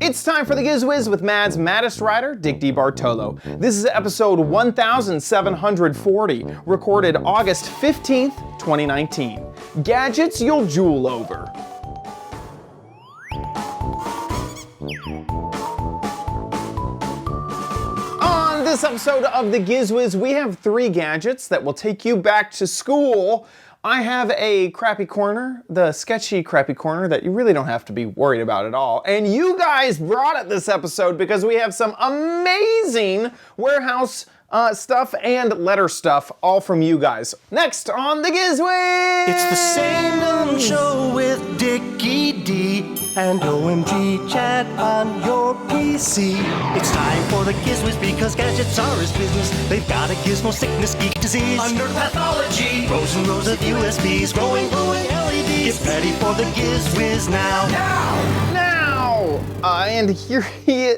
It's time for the Giz Wiz with Mad's maddest writer, Dick DeBartolo. This is episode 1740, recorded August 15th, 2019. Gadgets you'll Joule over. On this episode of the Giz Wiz, we have 3 gadgets that will take you back to school. I have a crappy corner, the sketchy crappy corner that you really don't have to be worried about at all. And you guys brought it this episode because we have some amazing warehouse stuff and letter stuff, all from you guys. Next on the Giz Wiz! It's the same old show with Dickie D and OMG chat on your PC. It's time for the Giz Wiz because gadgets are his business. They've got a gizmo sickness, geek disease, under pathology, rows and rows of USBs, glowing LEDs. Get ready for the Giz Wiz now. And here he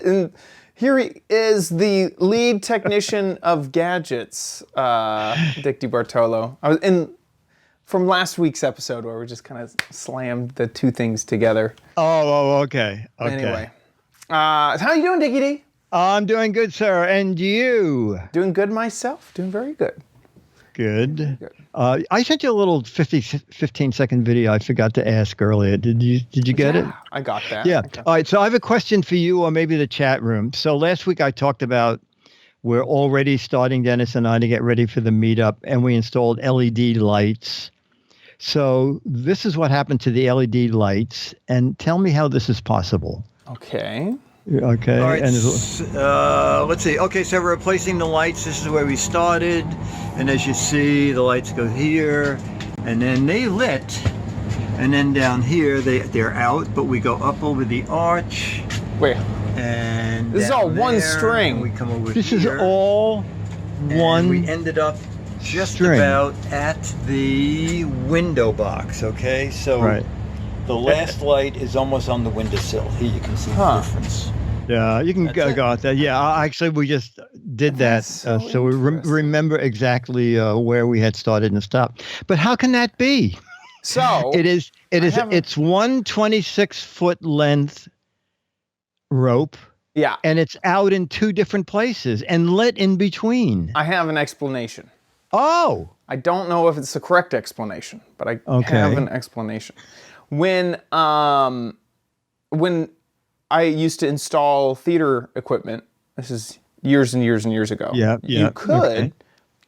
is, the lead technician of gadgets, Dick DeBartolo. I was from last week's episode where we just kind of slammed the 2 things together. Okay. Anyway, how you doing, Dickie D? I'm doing good, sir. And you? Doing good myself. Doing very good. Good. I sent you a little 15-second video I forgot to ask earlier. Did you get it? I got that. Yeah. Okay. All right. So I have a question for you or maybe the chat room. So last week I talked about we're already starting, Dennis and I, to get ready for the meetup, and we installed LED lights. So this is what happened to the LED lights, and tell me how this is possible. Okay. Okay. All right, And let's see. Okay, so we're replacing the lights. This is where we started. And as you see, the lights go here. And then they lit. And then down here, they're out. But we go up over the arch. Wait. And this is all down one there, string. And we come over this here. is all one And we ended up just string. about at the window box, okay? So Right. the last light is almost on the windowsill. Here you can see the difference. Yeah, you can That's go it. at that. Yeah, actually, we just did that, That's so we interesting. remember exactly where we had started and stopped. But how can that be? So It's one 26-foot length rope, yeah, and it's out in 2 different places and lit in between. I have an explanation. Oh, I don't know if it's the correct explanation, but I Okay. have an explanation. When I used to install theater equipment, this is years and years and years ago. Yeah, You could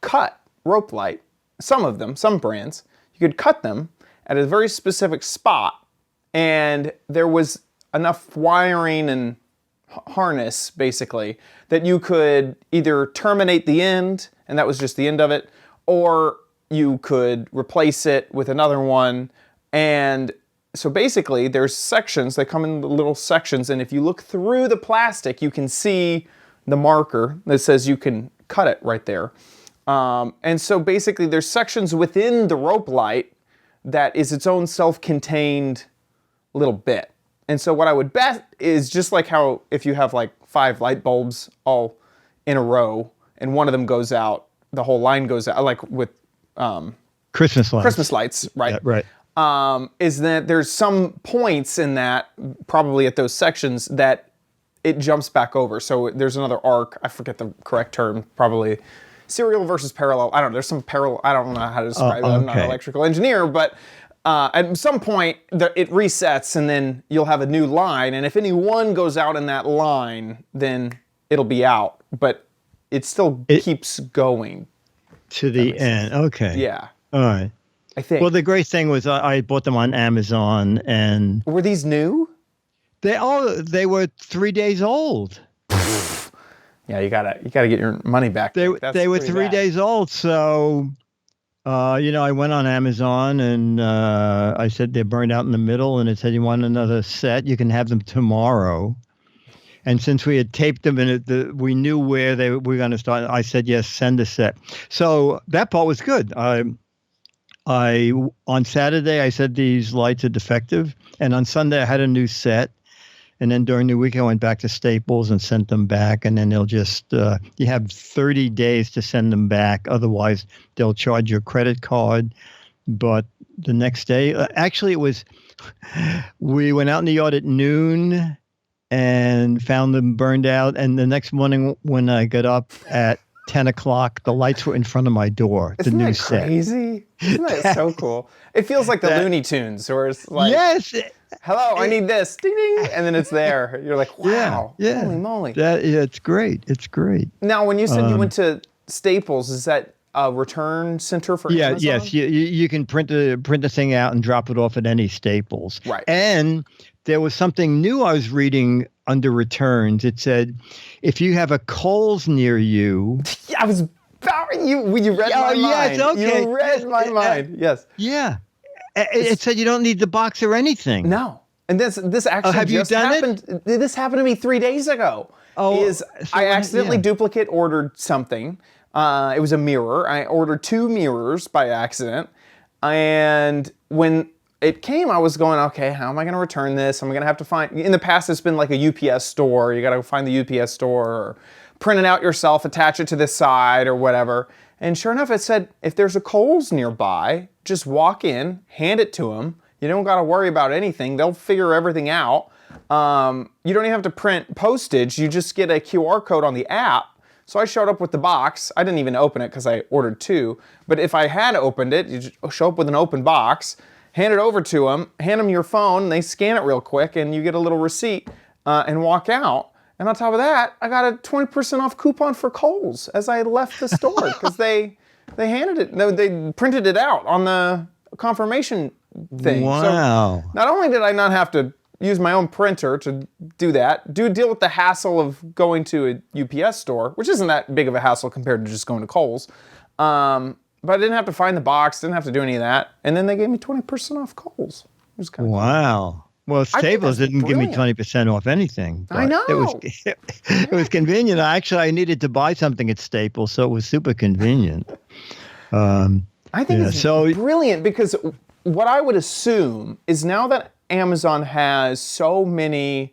cut rope light, some of them, some brands, you could cut them at a very specific spot, and there was enough wiring and harness, basically, that you could either terminate the end, and that was just the end of it, or you could replace it with another one. And so basically there's sections, they come in little sections, and if you look through the plastic, you can see the marker that says you can cut it right there. And so basically there's sections within the rope light that is its own self-contained little bit. And so what I would bet is just like how if you have like 5 light bulbs all in a row and one of them goes out, the whole line goes out, like with Christmas lights, right? Yeah, right. Is that there's some points in that, probably at those sections, that it jumps back over. So there's another arc, I forget the correct term, probably serial versus parallel. I don't know, there's some parallel, I don't know how to describe it. I'm not an okay. electrical engineer, but at some point it resets and then you'll have a new line. And if any one goes out in that line, then it'll be out. But it still keeps going. To the end. Okay. Yeah, All right. I think. Well, the great thing was I bought them on Amazon, and Were these new? they were 3 days old. Yeah, you gotta get your money back. They That's were pretty 3 bad. days old, so I went on Amazon and I said they're burned out in the middle, and it said you want another set, you can have them tomorrow. And since we had taped them and we knew where they were going to start, I said yes, send a set. So that part was good. On Saturday I said these lights are defective, and on Sunday I had a new set. And then during the week, I went back to Staples and sent them back. And then they'll just, you have 30 days to send them back. Otherwise, they'll charge your credit card. But the next day, actually, it was, we went out in the yard at noon and found them burned out. And the next morning when I got up at 10 o'clock, the lights were in front of my door. Isn't the new that set. crazy? Isn't that so cool? It feels like the Looney Tunes, where it's like, Yes. hello, I need this, ding, ding, and then it's there. You're like, wow, Yeah. holy moly. It's great. It's great. Now, when you said you went to Staples, is that a return center for Amazon? Yes. You can print the thing out and drop it off at any Staples. Right. And there was something new I was reading under returns. It said, if you have a Kohl's near you. Yeah, I was about you read my mind. Yes, okay. You read my mind. Yes. Yeah. It said you don't need the box or anything. No. And this actually have you just done it? happened. This happened to me 3 days ago. I accidentally duplicate ordered something. It was a mirror. I ordered 2 mirrors by accident. And when it came, I was going, okay, how am I going to return this? I'm going to have to find, in the past, it's been like a UPS store. You got to find the UPS store or print it out yourself, attach it to this side or whatever. And sure enough, it said, if there's a Kohl's nearby, just walk in, hand it to them. You don't got to worry about anything. They'll figure everything out. You don't even have to print postage. You just get a QR code on the app. So I showed up with the box. I didn't even open it because I ordered 2. But if I had opened it, you just show up with an open box, hand it over to them, hand them your phone, and they scan it real quick, and you get a little receipt and walk out. And on top of that, I got a 20% off coupon for Kohl's as I left the store because they handed it. No, they printed it out on the confirmation thing. Wow. So not only did I not have to use my own printer to do that, deal with the hassle of going to a UPS store, which isn't that big of a hassle compared to just going to Kohl's. But I didn't have to find the box, didn't have to do any of that. And then they gave me 20% off Kohl's. It was kind of Wow. Well, Staples didn't give me brilliant. 20% off anything. I know. It was convenient. Actually, I needed to buy something at Staples, so it was super convenient. I think it's so brilliant because what I would assume is now that Amazon has so many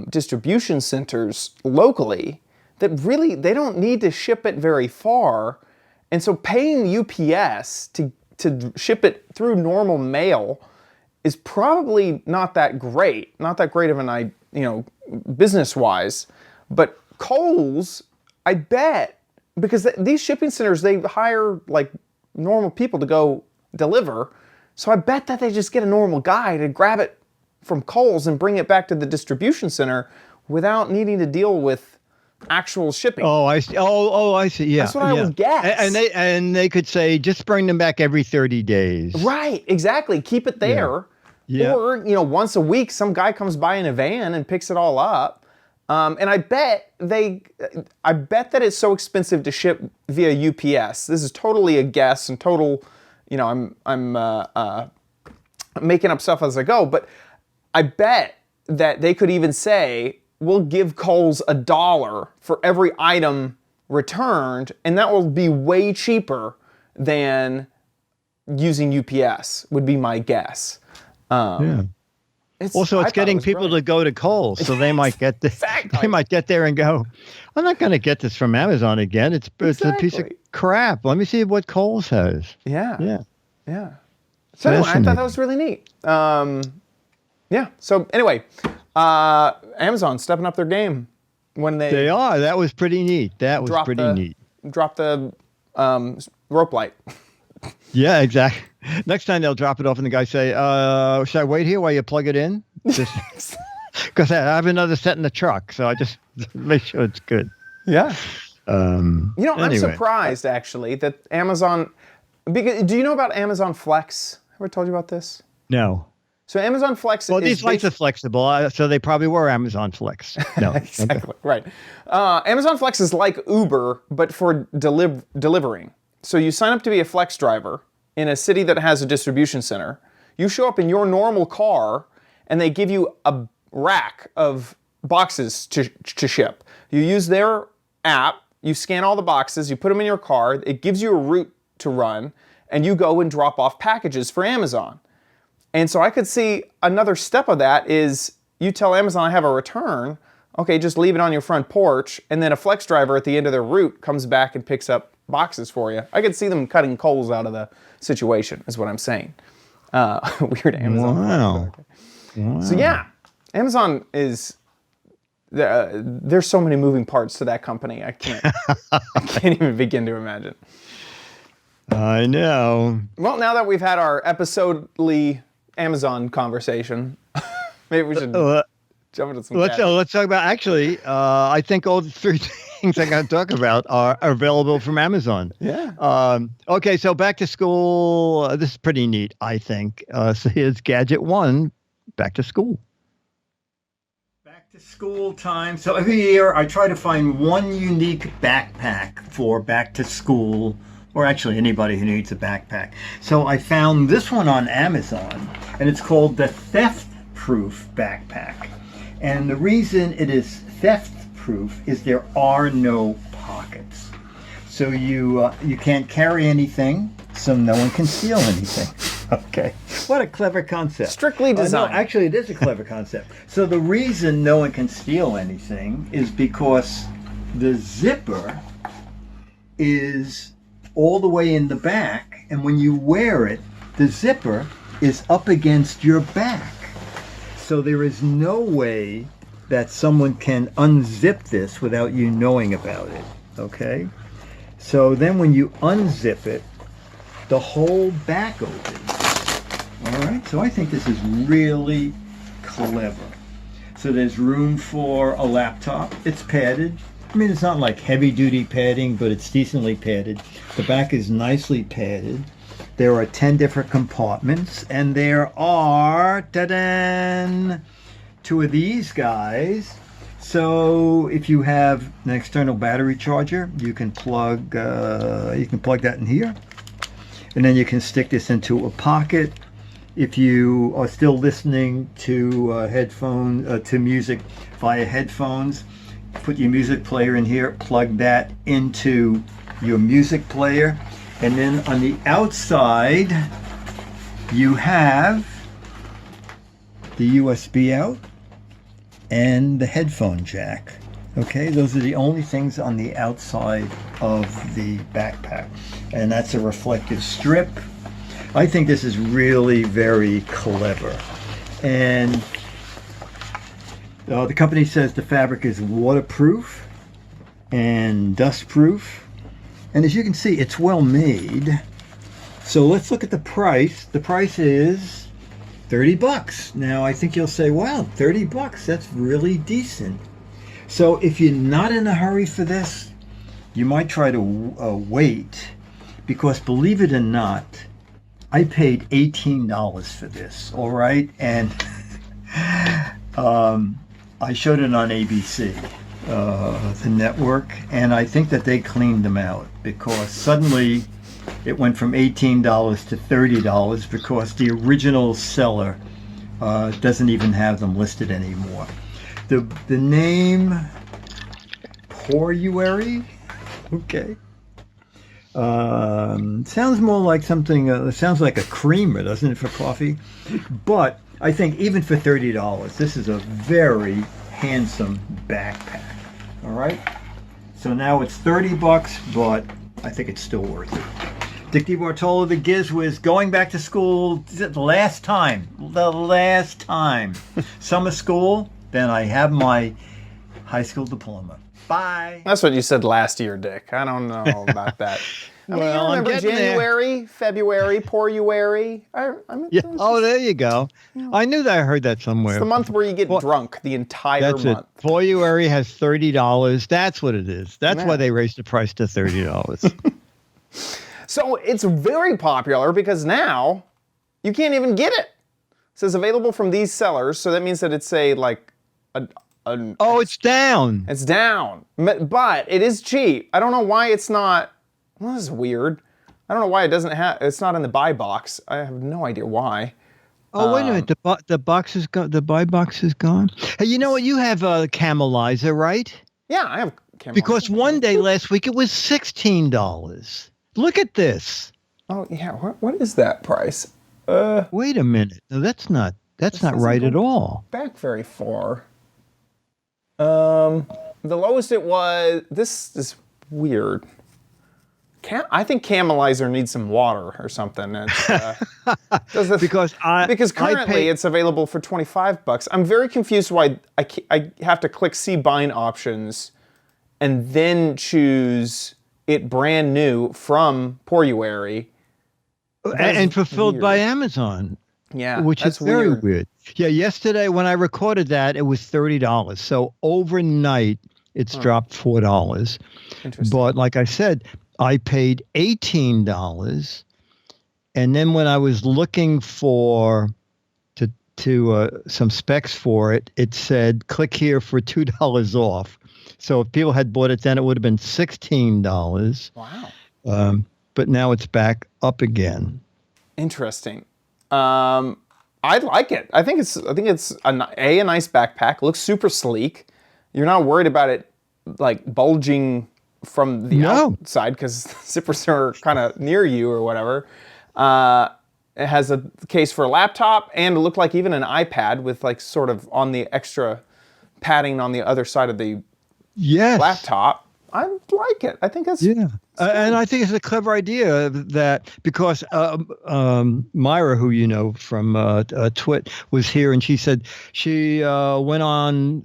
distribution centers locally that really they don't need to ship it very far. And so paying UPS to ship it through normal mail is probably not that great of an idea, business-wise. But Kohl's, I bet, because these shipping centers, they hire like normal people to go deliver. So I bet that they just get a normal guy to grab it from Kohl's and bring it back to the distribution center without needing to deal with actual shipping. Oh, I see. I see. Yeah, that's what I would guess. And they could say just bring them back every 30 days. Right, exactly. Keep it there. Yeah. Or once a week, some guy comes by in a van and picks it all up. And I bet that it's so expensive to ship via UPS. This is totally a guess and total. I'm making up stuff as I go, but I bet that they could even say, we'll give Kohl's $1 for every item returned, and that will be way cheaper than using UPS, would be my guess. Also, it's getting people to go to Kohl's, so they might get they might get there and go, I'm not going to get this from Amazon again. It's a piece of crap. Let me see what Kohl's has. Yeah. So anyway, I thought that was really neat. So anyway, Amazon stepping up their game when they are. That was pretty neat. Neat. Drop the rope light. Yeah, exactly. Next time they'll drop it off and the guy say, should I wait here while you plug it in? Because I have another set in the truck, so I just make sure it's good. Yeah. Anyway. I'm surprised actually that Amazon, because do you know about Amazon Flex? Have I told you about this? No. So Amazon Flex Well, these lights are flexible, so they probably were Amazon Flex. No. Exactly, right. Amazon Flex is like Uber, but for delivering. So you sign up to be a Flex driver in a city that has a distribution center. You show up in your normal car, and they give you a rack of boxes to ship. You use their app, you scan all the boxes, you put them in your car, it gives you a route to run, and you go and drop off packages for Amazon. And so I could see another step of that is you tell Amazon I have a return, okay, just leave it on your front porch, and then a Flex driver at the end of their route comes back and picks up boxes for you. I could see them cutting Kohl's out of the situation, is what I'm saying. Weird Amazon. Wow. So yeah, Amazon is there's so many moving parts to that company. I can't even begin to imagine. I know. Well, now that we've had our episodely Amazon conversation, maybe we should jump into some gadgets. Let's talk about, actually, I think all the three things I'm going to talk about are available from Amazon. Yeah. Okay, so back to school. This is pretty neat, I think. So here's Gadget 1, back to school. Back to school time. So every year I try to find one unique backpack for back to school, or actually anybody who needs a backpack. So I found this one on Amazon, and it's called the Theft Proof Backpack. And the reason it is theft proof is there are no pockets. So you can't carry anything, so no one can steal anything. Okay. What a clever concept. Strictly designed. No, actually, it is a clever concept. So the reason no one can steal anything is because the zipper is all the way in the back, and when you wear it, the zipper is up against your back. So there is no way that someone can unzip this without you knowing about it, okay? So then when you unzip it, the whole back opens. All right, so I think this is really clever. So there's room for a laptop. It's padded. I mean, it's not like heavy-duty padding, but it's decently padded. The back is nicely padded. There are 10 different compartments, and there are, ta-da, 2 of these guys. So if you have an external battery charger, you can plug that in here, and then you can stick this into a pocket. If you are still listening to to music via headphones, put your music player in here, plug that into your music player, and then on the outside you have the USB out and the headphone jack. Okay, those are the only things on the outside of the backpack, and that's a reflective strip. I think this is really very clever, and the company says the fabric is waterproof and dustproof, and as you can see, it's well made. So let's look at the price. The price is $30. Now I think you'll say, wow, $30, that's really decent. So if you're not in a hurry for this, you might try to wait, because believe it or not, I paid $18 for this, all right? And I showed it on ABC, the network, and I think that they cleaned them out, because suddenly it went from $18 to $30 because the original seller doesn't even have them listed anymore. The name Poruary, okay. Sounds more like something, it sounds like a creamer, doesn't it, for coffee? But I think even for $30, this is a very handsome backpack. All right. So now it's $30, but I think it's still worth it. Dick DeBartolo, the Giz Wiz, going back to school the last time. Summer school, then I have my high school diploma. Bye. That's what you said last year, Dick. I don't know about that. I mean, Well, you I'm remember getting there. January, February, Poruary. Yeah. Oh, there you go. I knew that I heard that somewhere. It's the month where you get drunk the entire That's month. it. Poruary has $30. That's what it is. That's Man. why they raised the price to $30. So it's very popular because now you can't even get it. It says available from these sellers, so that means that it's Oh, it's down. It's down, but it is cheap. I don't know why it's not. Well, this is weird. I don't know why it's not in the buy box. I have no idea why. Oh, wait a minute. The box is gone. The buy box is gone. Hey, you know what? You have a Camelizer, right? Yeah, I have camera. Because one day last week it was $16. Look at this. Oh yeah, what is that price? Wait a minute. No, that's not right at all. Back very far. The lowest it was. This is weird. I think Camelizer needs some water or something. It's, Because currently it's available for $25. I'm very confused why I have to click see bind options and then choose it brand new from Poruary. and fulfilled by Amazon. Yeah, which that's is very weird. weird. Yeah, yesterday when I recorded that, it was $30. So overnight, it's dropped $4. Interesting. But like I said, I paid $18, and then when I was looking for some specs for it, it said click here for $2 off. So if people had bought it then, it would have been $16. Wow. But now it's back up again. Interesting. I like it. I think it's a nice backpack. Looks super sleek. You're not worried about it like bulging from the outside because zippers are kind of near you or whatever. It has a case for a laptop, and it looked like even an iPad with like sort of on the extra padding on the other side of the laptop. I like it. I think that's and I think it's a clever idea that because Myra, who you know from Twit, was here, and she said she went on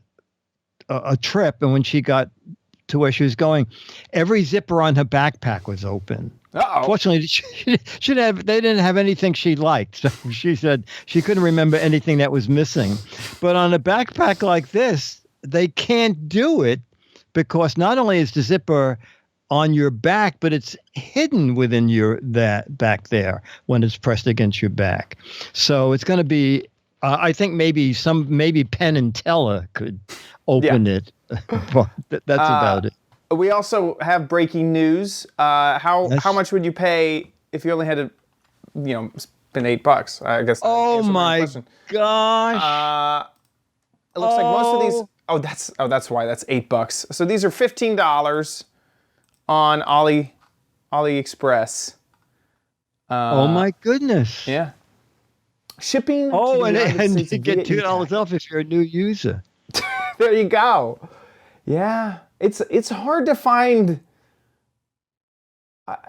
a trip, and when she got to where she was going, every zipper on her backpack was open. Uh-oh. Fortunately, they didn't have anything she liked. So she said she couldn't remember anything that was missing. But on a backpack like this, they can't do it because not only is the zipper on your back, but it's hidden within that back there when it's pressed against your back. So it's going to be, I think maybe Penn and Teller could open it. But that's about it. We also have breaking news. How much would you pay if you only had to, spend $8? I guess. Oh my gosh! It looks like most of these. That's why. That's $8. So these are $15 on AliExpress. Oh my goodness! Yeah. Shipping. Oh, and you get get $2 off if you're a new user. There you go. Yeah. It's hard to find.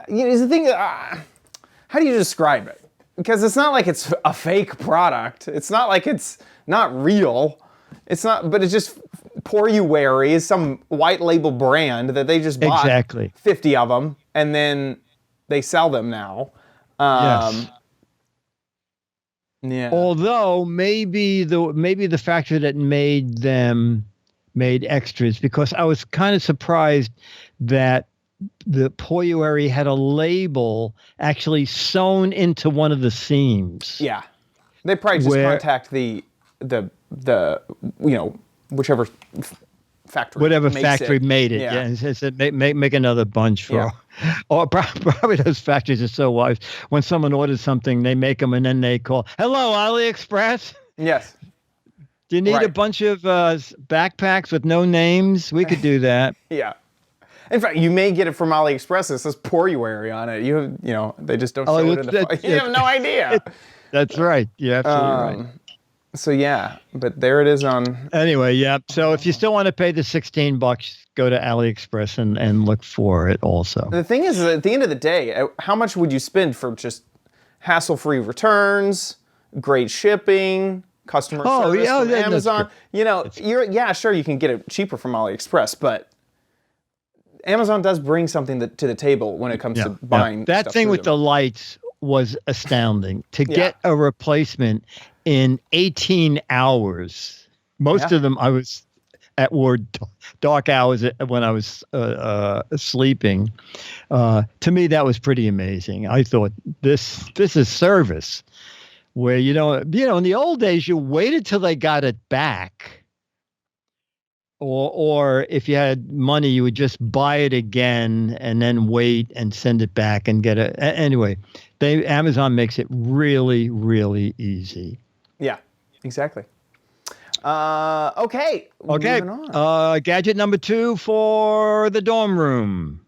Is the thing. How do you describe it? Because it's not like it's a fake product. It's not like it's not real. It's not, but it's just Poruary is some white label brand that they just bought 50 of them and then they sell them now. Yes. Yeah. Although maybe the factory that made them made extras, because I was kind of surprised that the Poruary had a label actually sewn into one of the seams. Yeah. They probably just contact the whichever factory. Whatever factory made it. Yeah. And said make another bunch for. Yeah. Or probably those factories are so wise. When someone orders something, they make them and then they call, "Hello, AliExpress." Yes. Do you need a bunch of backpacks with no names? We could do that. Yeah. In fact, you may get it from AliExpress. It says Poruary on it. You they just don't show it in the. You have no idea. That's right. You're absolutely right. So yeah, but there it is on. Anyway, yeah. So if you still want to pay the $16, go to AliExpress and look for it also. The thing is, at the end of the day, how much would you spend for just hassle-free returns, great shipping, customer service from Amazon? Sure, you can get it cheaper from AliExpress, but Amazon does bring something to the table when it comes to buying. That thing with the lights was astounding. To get a replacement in 18 hours. Most of them I was at work, dark hours when I was sleeping. To me, that was pretty amazing. I thought this is service. Where in the old days you waited till they got it back, or if you had money you would just buy it again and then wait and send it back and get it. Anyway, Amazon makes it really, really easy. Yeah, exactly. Okay. Moving on. Gadget number 2 for the dorm room.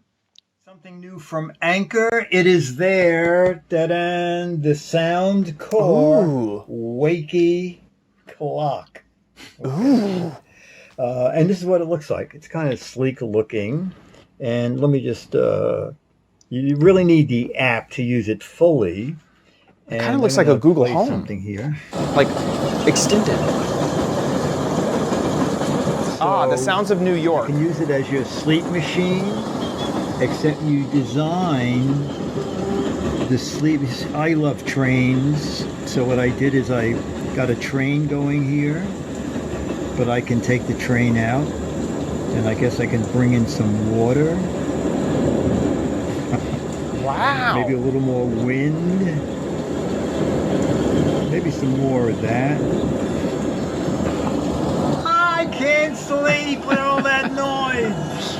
Something new from Anker. It is there. Da-da, the Sound Core Wakey clock. Ooh. And this is what it looks like. It's kind of sleek looking. And let me just You really need the app to use it fully. It kind of looks like a Google Home. Something here. Like extended. The sounds of New York. You can use it as your sleep machine, except you design the sleep. I love trains, so what I did is I got a train going here, but I can take the train out, and I guess I can bring in some water. Wow. Maybe a little more wind. Maybe some more of that. I can't sleep with all that noise.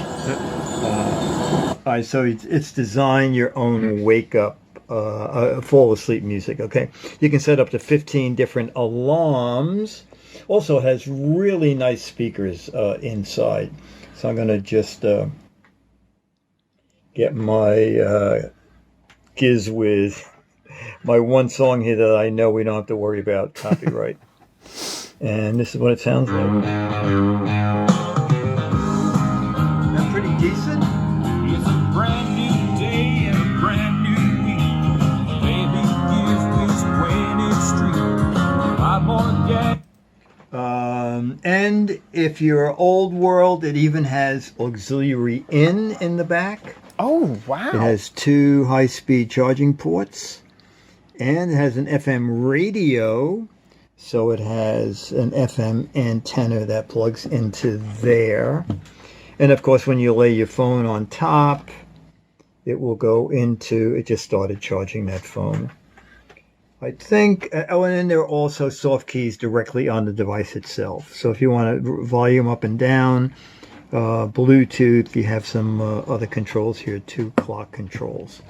All right, so it's design your own wake up, fall asleep music. Okay, you can set up to 15 different alarms. Also has really nice speakers inside. So I'm gonna just get my Giz Wiz, my one song here that I know we don't have to worry about copyright. And this is what it sounds like. That's pretty decent. It's a brand new day and a brand new week. Baby, Giz Wiz playing it street. I'm gonna get. And if you're old world, it even has auxiliary in the back. Oh, wow. It has 2 high-speed charging ports, and it has an FM radio. So it has an FM antenna that plugs into there. And of course, when you lay your phone on top, it will go into, it just started charging that phone. I think, and then there are also soft keys directly on the device itself. So if you want to volume up and down, Bluetooth, you have some other controls here, 2 clock controls.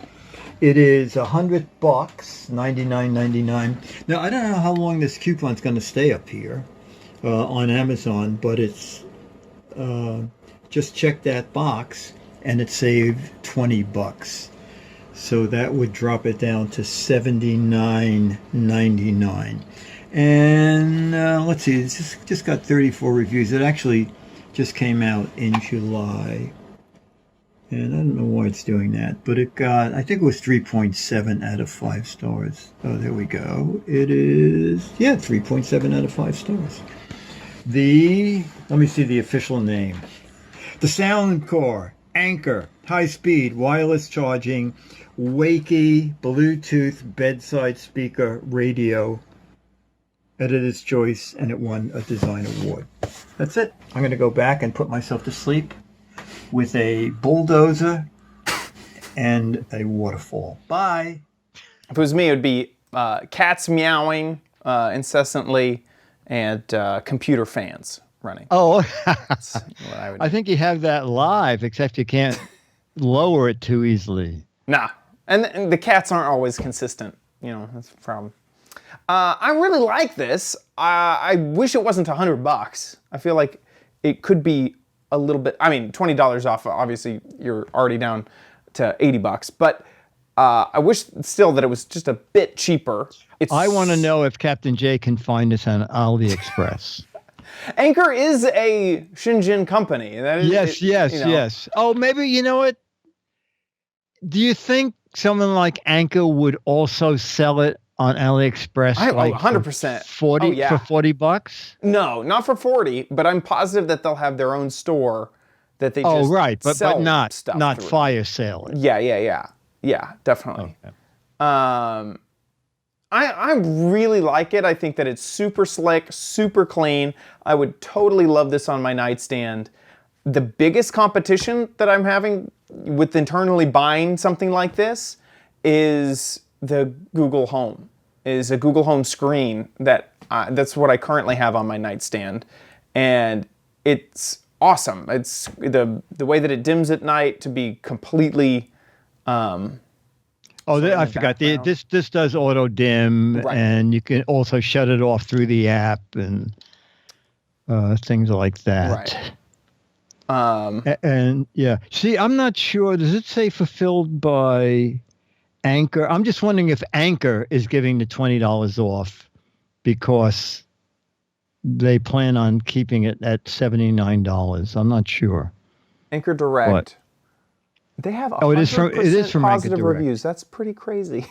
It is $100, $99.99. Now I don't know how long this coupon's going to stay up here on Amazon, but it's just check that box and it saved $20. So that would drop it down to $79.99. And let's see, it's just got 34 reviews. It actually just came out in July. And I don't know why it's doing that, but it got, I think it was 3.7 out of 5 stars. Oh, there we go. It is, 3.7 out of 5 stars. Let me see the official name. The Sound Core, Anker, high-speed, wireless charging, Wakey, Bluetooth, bedside speaker, radio, editor's choice, and it won a design award. That's it. I'm going to go back and put myself to sleep with a bulldozer and a waterfall. Bye. If it was me, it would be cats meowing incessantly and computer fans running. Oh, That's what I would I think you have that live, except you can't lower it too easily. Nah. And the cats aren't always consistent. You know, that's the problem. I really like this. I wish it wasn't $100. I feel like it could be a little bit, I mean, $20 off, obviously you're already down to $80, but I wish still that it was just a bit cheaper. I want to know if Captain J can find us on AliExpress. Anker is a Shenzhen company. That is, Yes. Oh, maybe, you know what? Do you think someone like Anker would also sell it on AliExpress? 100%. For $40? No, not for 40, but I'm positive that they'll have their own store that they just but sell not stuff through. fire sale it. Yeah, definitely. Okay. I really like it. I think that it's super slick, super clean. I would totally love this on my nightstand. The biggest competition that I'm having with internally buying something like this is the Google Home. Is a Google Home screen that's what I currently have on my nightstand, and it's awesome. It's the way that it dims at night to be completely. I forgot. This does auto dim, Right. and you can also shut it off through the app and things like that. Right. And yeah, see, I'm not sure. Does it say fulfilled by Anker? I'm just wondering if Anker is giving the $20 off because they plan on keeping it at $79. I'm not sure. Anker Direct. They have it is from 100% Anker positive Direct. reviews. That's pretty crazy.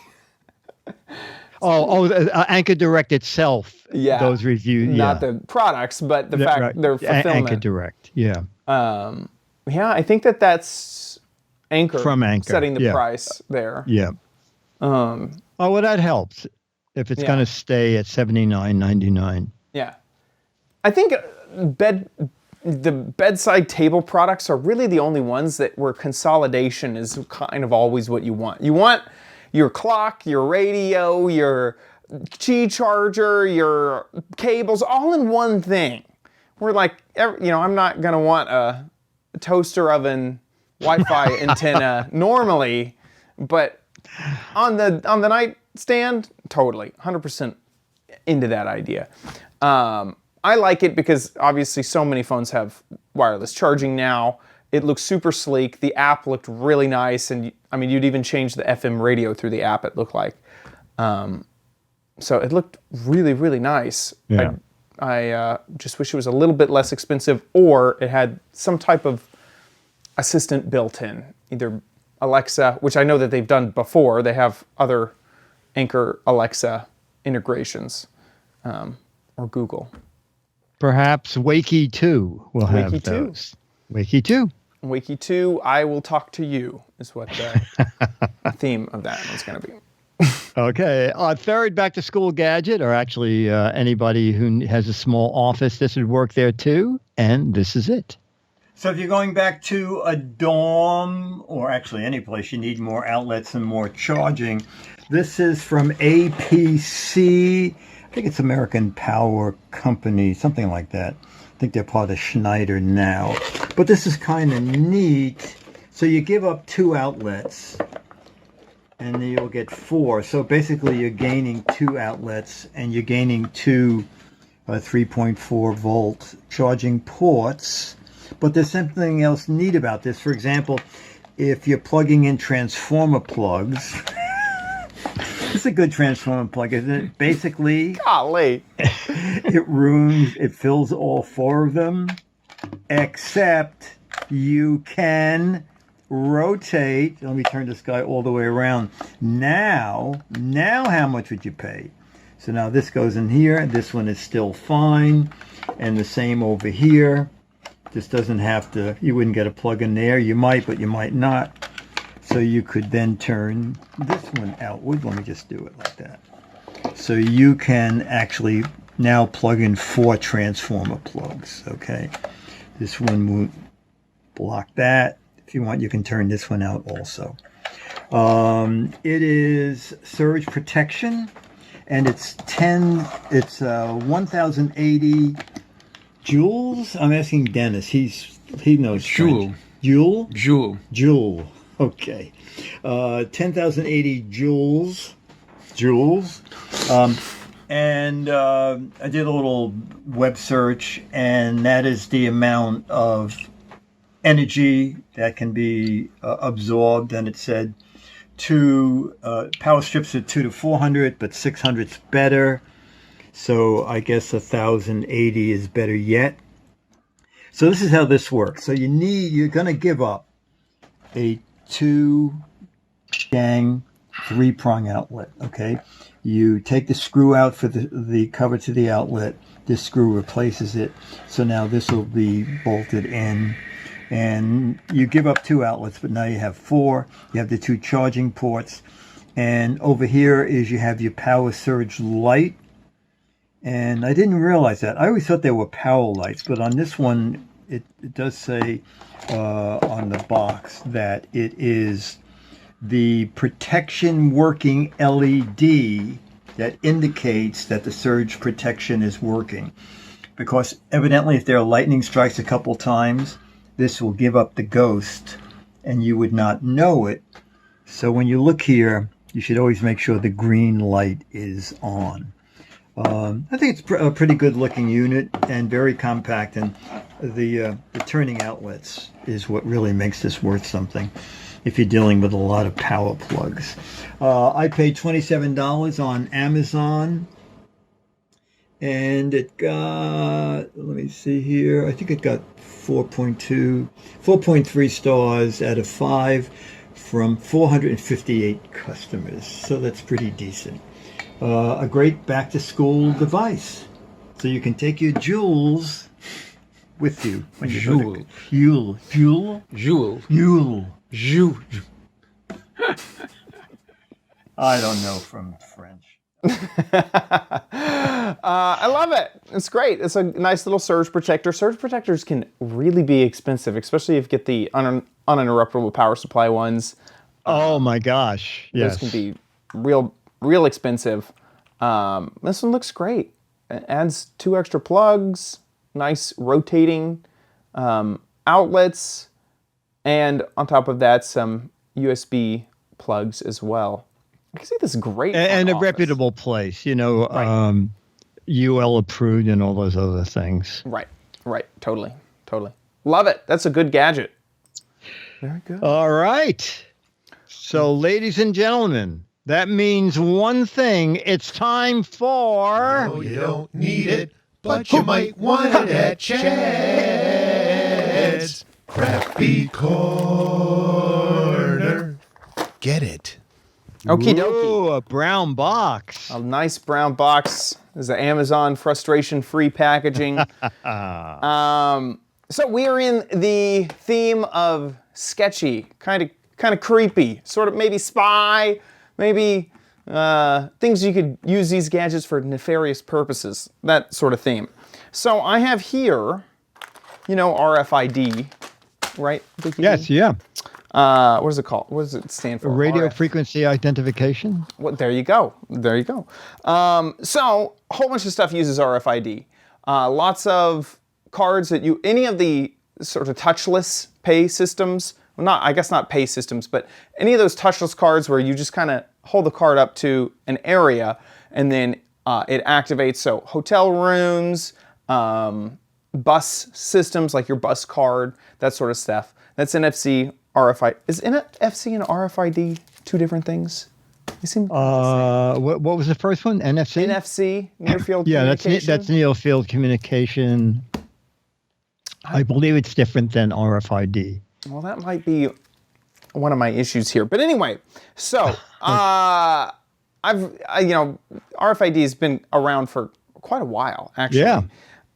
Anker Direct itself. Yeah. Those reviews. Not Yeah. the products, but the fact Right. their fulfillment. Anker Direct. Yeah. Yeah, I think that's Anker From Anker, setting the yeah. price there. Yeah. Oh, well, that helps. If it's Yeah. going to stay at $79.99. Yeah. I think the bedside table products are really the only ones where consolidation is kind of always what you want. You want your clock, your radio, your Qi charger, your cables, all in one thing. We're like, I'm not going to want a toaster oven Wi-Fi antenna normally, but on the nightstand, totally, 100% into that idea. I like it because obviously so many phones have wireless charging now. It looks super sleek. The app looked really nice, and you'd even change the FM radio through the app. It looked like, so it looked really, really nice. Yeah. I just wish it was a little bit less expensive, or it had some type of assistant built in, either Alexa, which I know that they've done before. They have other Anker Alexa integrations, or Google. Perhaps Wakey 2 will have Wakey 2. those. Wakey 2. Wakey 2, I will talk to you, is what the theme of that one's going to be. Okay. Third back to school gadget, or actually anybody who has a small office, this would work there too. And this is it. So if you're going back to a dorm, or actually any place you need more outlets and more charging, this is from APC. I think it's American Power Company, something like that. I think they're part of Schneider now. But this is kind of neat. So you give up 2 outlets, and then you'll get 4. So basically you're gaining 2 outlets, and you're gaining 2 3.4 volt charging ports. But there's something else neat about this. For example, if you're plugging in transformer plugs, it's a good transformer plug, isn't it? Basically, Golly. it fills all 4 of them, except you can rotate. Let me turn this guy all the way around. Now how much would you pay? So now this goes in here. This one is still fine. And the same over here. This doesn't have to, you wouldn't get a plug in there. You might, but you might not. So you could then turn this one outward. Let me just do it like that. So you can actually now plug in 4 transformer plugs, okay? This one won't block that. If you want, you can turn this one out also. It is surge protection, and it's 1080 joules. I'm asking Dennis. He knows Joule. French. Joule? Joule. Joule. Okay. 10,080 joules. And I did a little web search, and that is the amount of energy that can be absorbed. And it said power strips are 200 to 400, but 600's better. So I guess 1,080 is better yet. So this is how this works. So you're going to give up a 2-gang 3-prong outlet, okay? You take the screw out for the cover to the outlet. This screw replaces it. So now this will be bolted in. And you give up 2 outlets, but now you have 4. You have the 2 charging ports. And over here you have your power surge light. And I didn't realize that. I always thought they were power lights, but on this one, it does say on the box that it is the protection working LED that indicates that the surge protection is working. Because evidently if there are lightning strikes a couple times, this will give up the ghost and you would not know it. So when you look here, you should always make sure the green light is on. I think it's a pretty good looking unit and very compact, and the turning outlets is what really makes this worth something if you're dealing with a lot of power plugs. I paid $27 on Amazon, and it got, let me see here, I think it got 4.3 stars out of 5 from 458 customers. So that's pretty decent. A great back-to-school device. So you can take your Joules with you. When you go to Joule. Joule. Joule. I don't know from French. I love it. It's great. It's a nice little surge protector. Surge protectors can really be expensive, especially if you get the uninterruptible power supply ones. Oh my gosh. Yes. Those can be real expensive. This one looks great. It adds 2 extra plugs, nice rotating outlets, and on top of that, some USB plugs as well. I can see this great. And a office. reputable place, you know, Right. UL approved and all those other things. Right. Totally. Love it. That's a good gadget. Very good. All right. So, ladies and gentlemen, that means one thing. It's time for... No, you don't need it, but you might want it at Chad's Crappy Corner. Get it. Okie dokie. Ooh, a brown box. A nice brown box. This is the Amazon frustration-free packaging. So we are in the theme of sketchy, kind of creepy, sort of maybe spy, maybe things you could use these gadgets for nefarious purposes, that sort of theme. So I have here, you know, RFID, right? Yes, yeah. What is it called? What does it stand for? Radio RF. frequency identification. Well, there you go. So a whole bunch of stuff uses RFID. Lots of cards that any of the sort of touchless pay systems, well, I guess not pay systems, but any of those touchless cards where you just kind of hold the card up to an area and then it activates. So hotel rooms, bus systems like your bus card, that sort of stuff. That's NFC, RFID. Is NFC and RFID two different things? You seem What was the first one? NFC? NFC, near field Yeah, communication. that's near field communication. I believe it's different than RFID. Well, that might be one of my issues here. But anyway, so RFID has been around for quite a while, actually. Yeah.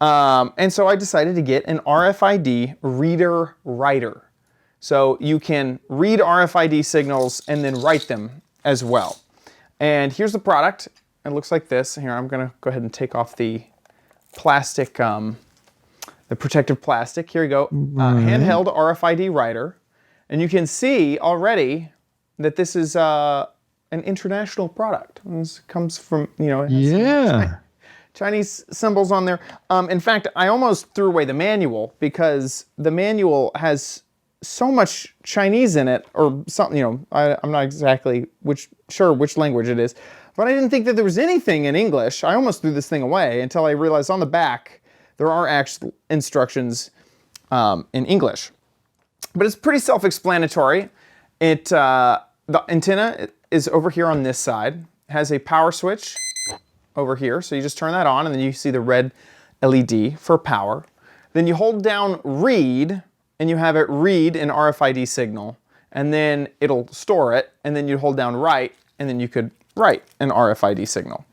And so I decided to get an RFID reader writer. So you can read RFID signals and then write them as well. And here's the product. It looks like this. Here, I'm going to go ahead and take off the plastic, the protective plastic. Here you go. Handheld RFID writer. And you can see already that this is an international product. This comes from, it has Yeah. Chinese symbols on there. In fact, I almost threw away the manual because the manual has so much Chinese in it, or something. I'm not exactly sure which language it is, but I didn't think that there was anything in English. I almost threw this thing away until I realized on the back there are actual instructions in English. But it's pretty self-explanatory. The antenna is over here on this side. It has a power switch over here, so you just turn that on, and then you see the red LED for power. Then you hold down read, and you have it read an RFID signal, and then it'll store it, and then you hold down write, and then you could write an RFID signal.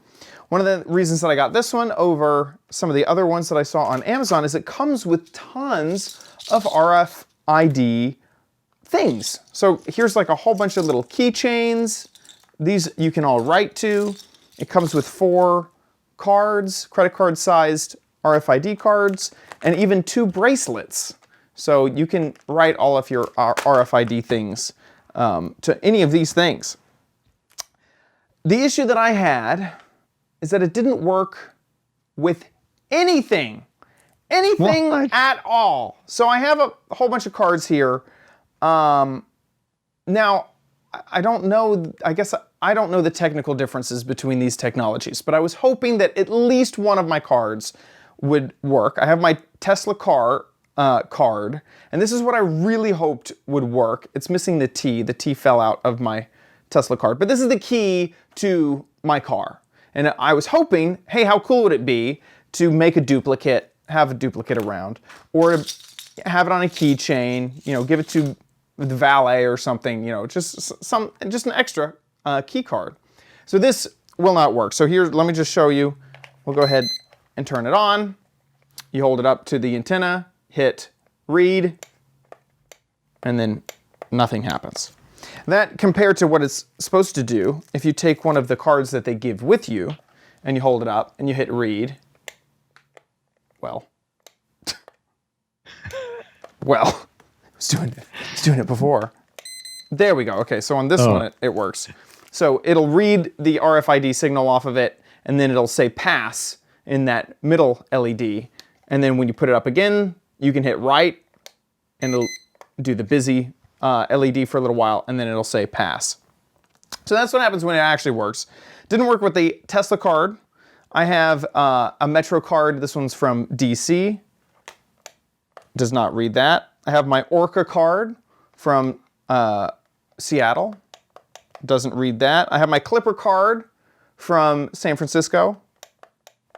One of the reasons that I got this one over some of the other ones that I saw on Amazon is it comes with tons of RFID things. So here's like a whole bunch of little keychains. These you can all write to. It comes with 4 cards, credit card sized RFID cards, and even 2 bracelets. So you can write all of your RFID things to any of these things. The issue that I had is that it didn't work with anything What? at all. So I have a whole bunch of cards here. Now, I don't know, I guess I don't know the technical differences between these technologies, but I was hoping that at least one of my cards would work. I have my Tesla car card, and this is what I really hoped would work. It's missing the T. The T fell out of my Tesla card, but this is the key to my car. And I was hoping, hey, how cool would it be to make a duplicate, have a duplicate around, or have it on a keychain, give it to the valet or something, just an extra key card. So this will not work. So here, let me just show you. We'll go ahead and turn it on. You hold it up to the antenna, hit read, and then nothing happens. That compared to what it's supposed to do, if you take one of the cards that they give with you and you hold it up and you hit read, well, it's doing it before. There we go. Okay, so on this one, it works. So it'll read the RFID signal off of it, and then it'll say pass in that middle LED. And then when you put it up again, you can hit right, and it'll do the busy LED for a little while, and then it'll say pass. So that's what happens when it actually works. Didn't work with the Tesla card. I have a Metro card. This one's from DC. Does not read that. I have my Orca card from Seattle. Doesn't read that. I have my Clipper card from San Francisco.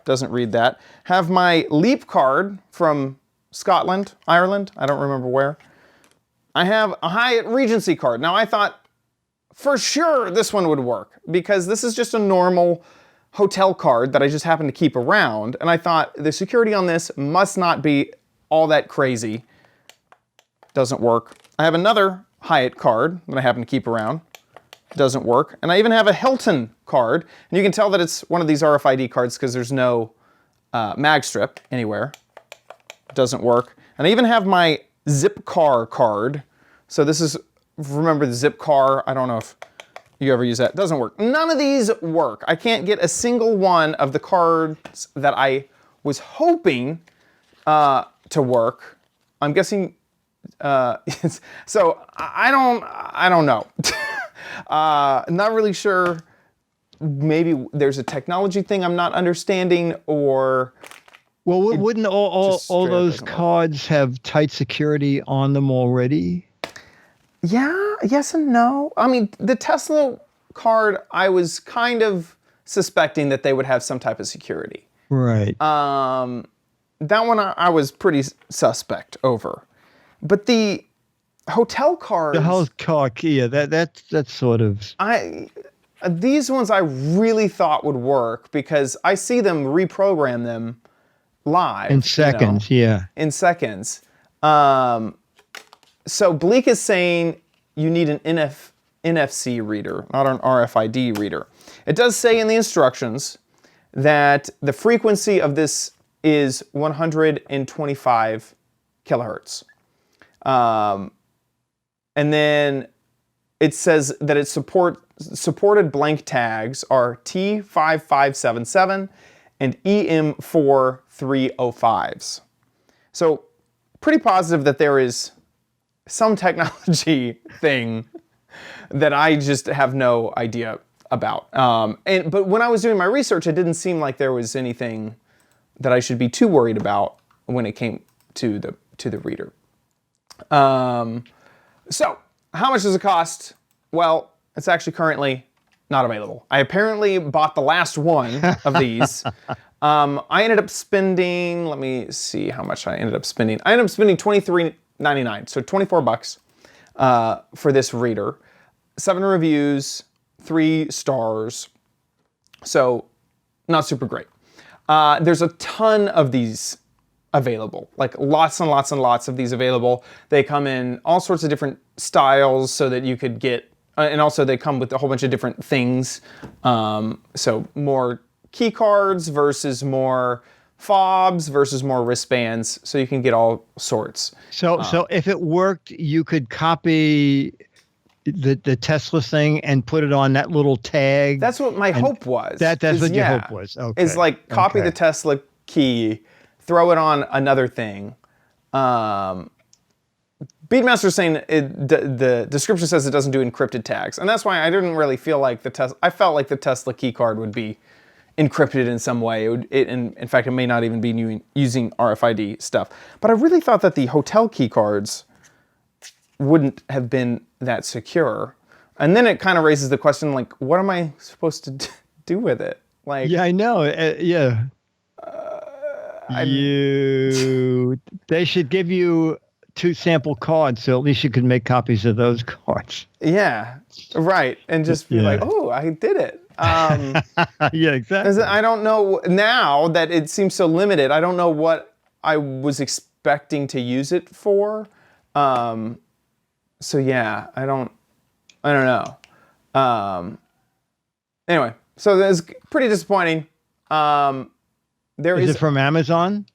Doesn't read that. Have my Leap card from Scotland, Ireland. I don't remember where. I have a Hyatt Regency card. Now I thought for sure this one would work because this is just a normal hotel card that I just happen to keep around. And I thought the security on this must not be all that crazy. Doesn't work. I have another Hyatt card that I happen to keep around. Doesn't work. And I even have a Hilton card. And you can tell that it's one of these RFID cards because there's no mag strip anywhere. Doesn't work. And I even have my Zipcar card. So this is, remember the Zipcar? I don't know if you ever use that. Doesn't work. None of these work. I can't get a single one of the cards that I was hoping to work. I'm guessing, so I don't know. Not really sure. Maybe there's a technology thing I'm not understanding, or well, wouldn't all those doesn't work. cards have tight security on them already? Yeah, yes and no. I mean, the Tesla card, I was kind of suspecting that they would have some type of security. Right. That one I was pretty suspect over. But the hotel cards, The house car key, that's sort of. these ones I really thought would work because I see them reprogram them live. In seconds, yeah. In seconds. So Bleak is saying you need an NFC reader, not an RFID reader. It does say in the instructions that the frequency of this is 125 kilohertz. And then it says that it supported blank tags are T5577 and EM4305s. So pretty positive that there is some technology thing that I just have no idea about. But when I was doing my research, it didn't seem like there was anything that I should be too worried about when it came to the reader. So how much does it cost? Well, it's actually currently not available. I apparently bought the last one of these. I ended up spending, let me see how much I ended up spending. I ended up spending $23.99, so $24 for this reader. 7 reviews, 3 stars, so not super great. There's a ton of these available, like lots and lots and lots of these available. They come in all sorts of different styles so that you could get, and also they come with a whole bunch of different things. So more key cards versus more fobs versus more wristbands, so you can get all sorts. So if it worked, you could copy the Tesla thing and put it on that little tag. That's what my hope was. That's what your hope was. Okay. Is like copy Okay. the Tesla key, throw it on another thing. Beatmaster's saying the description says it doesn't do encrypted tags, and that's why I didn't really feel like I felt like the Tesla key card would be encrypted in some way. In fact, it may not even be using RFID stuff. But I really thought that the hotel key cards wouldn't have been that secure. And then it kind of raises the question, like, what am I supposed to do with it? Like, Yeah, I know. Yeah. They should give you 2 sample cards, so at least you can make copies of those cards. yeah, right. And just be like, Yeah. oh, I did it. Yeah, exactly. I don't know now that it seems so limited. I don't know what I was expecting to use it for. So yeah, I don't know. Anyway, so that's pretty disappointing. Is it from Amazon?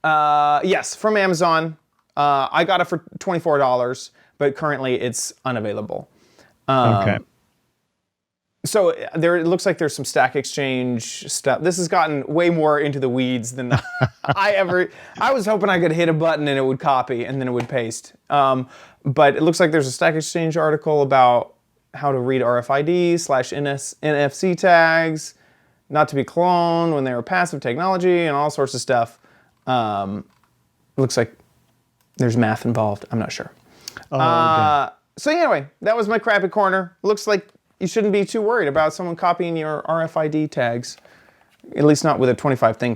Yes, from Amazon. I got it for $24, but currently it's unavailable. Okay. So it looks like there's some Stack Exchange stuff. This has gotten way more into the weeds than I was hoping I could hit a button and it would copy and then it would paste. But it looks like there's a Stack Exchange article about how to read RFID/NFC tags, not to be cloned when they were passive technology, and all sorts of stuff. Looks like there's math involved. I'm not sure. Okay. So anyway, that was my crappy corner. Looks like you shouldn't be too worried about someone copying your RFID tags, at least not with a $25 thing